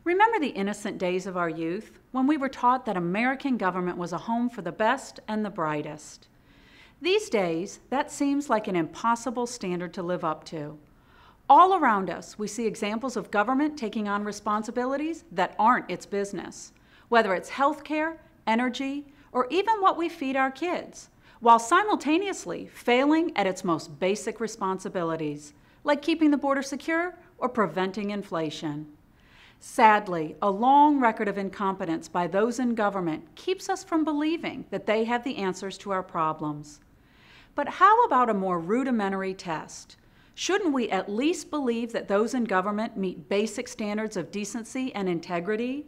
Remember the innocent days of our youth when we were taught that American government was a home for the best and the brightest. These days, that seems like an impossible standard to live up to. All around us, we see examples of government taking on responsibilities that aren't its business, whether it's healthcare, energy, or even what we feed our kids, while simultaneously failing at its most basic responsibilities, like keeping the border secure or preventing inflation. Sadly, a long record of incompetence by those in government keeps us from believing that they have the answers to our problems. But how about a more rudimentary test? Shouldn't we at least believe that those in government meet basic standards of decency and integrity?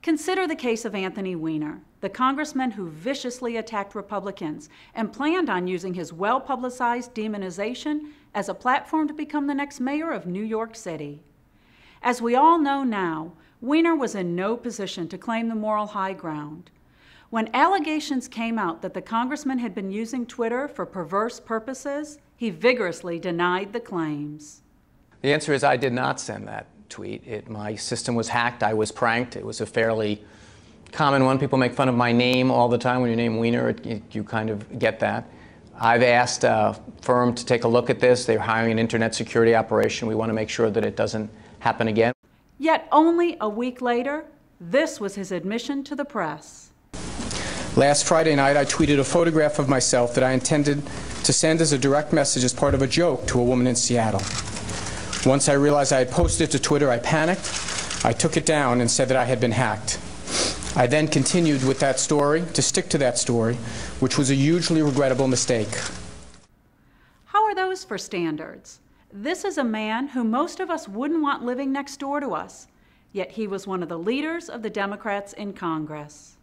Consider the case of Anthony Weiner, the congressman who viciously attacked Republicans and planned on using his well-publicized demonization as a platform to become the next mayor of New York City. As we all know now, Weiner was in no position to claim the moral high ground. When allegations came out that the congressman had been using Twitter for perverse purposes, he vigorously denied the claims. The answer is I did not send that tweet. My system was hacked. I was pranked. It was a fairly common one. People make fun of my name all the time. When you name Weiner, you kind of get that. I've asked a firm to take a look at this. They're hiring an internet security operation. We want to make sure that it doesn't happen again. Yet only a week later, this was his admission to the press. Last Friday night, I tweeted a photograph of myself that I intended to send as a direct message as part of a joke to a woman in Seattle. Once I realized I had posted it to Twitter, I panicked. I took it down and said that I had been hacked. I then continued with that story, to stick to that story, which was a hugely regrettable mistake. How are those for standards? This is a man who most of us wouldn't want living next door to us, yet he was one of the leaders of the Democrats in Congress.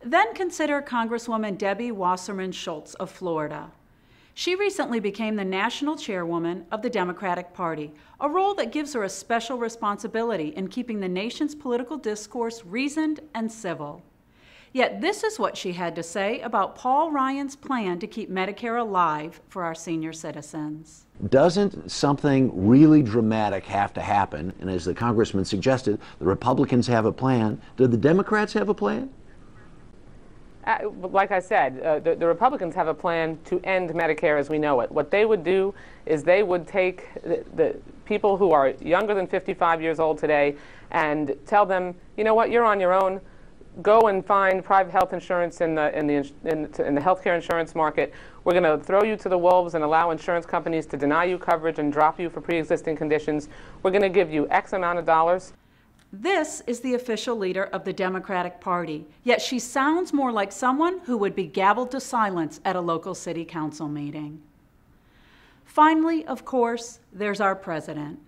Then consider Congresswoman Debbie Wasserman Schultz of Florida. She recently became the national chairwoman of the Democratic Party, a role that gives her a special responsibility in keeping the nation's political discourse reasoned and civil. Yet this is what she had to say about Paul Ryan's plan to keep Medicare alive for our senior citizens. Doesn't something really dramatic have to happen? And as the congressman suggested, the Republicans have a plan. Do the Democrats have a plan? Like I said, the Republicans have a plan to end Medicare as we know it. What they would do is they would take the people who are younger than 55 years old today and tell them, you know what, you're on your own. Go and find private health insurance in the healthcare insurance market. We're going to throw you to the wolves and allow insurance companies to deny you coverage and drop you for pre-existing conditions. We're going to give you X amount of dollars. This is the official leader of the Democratic Party, yet she sounds more like someone who would be gabbled to silence at a local city council meeting. Finally, of course, there's our president.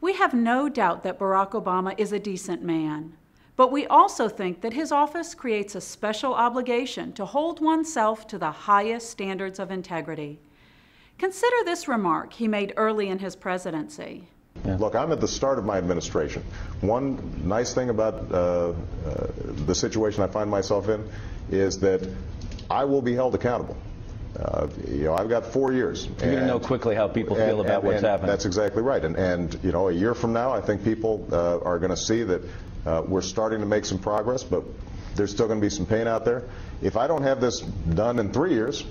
We have no doubt that Barack Obama is a decent man, but we also think that his office creates a special obligation to hold oneself to the highest standards of integrity. Consider this remark he made early in his presidency. Yeah. Look, I'm at the start of my administration. One nice thing about the situation I find myself in is that I will be held accountable. I've got 4 years. You're going to know quickly how people feel about what's happening. That's exactly right. And a year from now, I think people are going to see that we're starting to make some progress, but there's still going to be some pain out there. If I don't have this done in 3 years,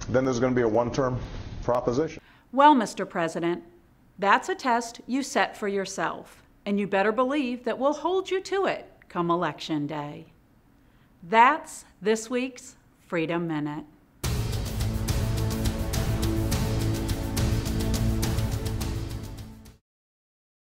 then there's going to be a one-term proposition. Well, Mr. President, that's a test you set for yourself, and you better believe that we'll hold you to it come Election Day. That's this week's Freedom Minute.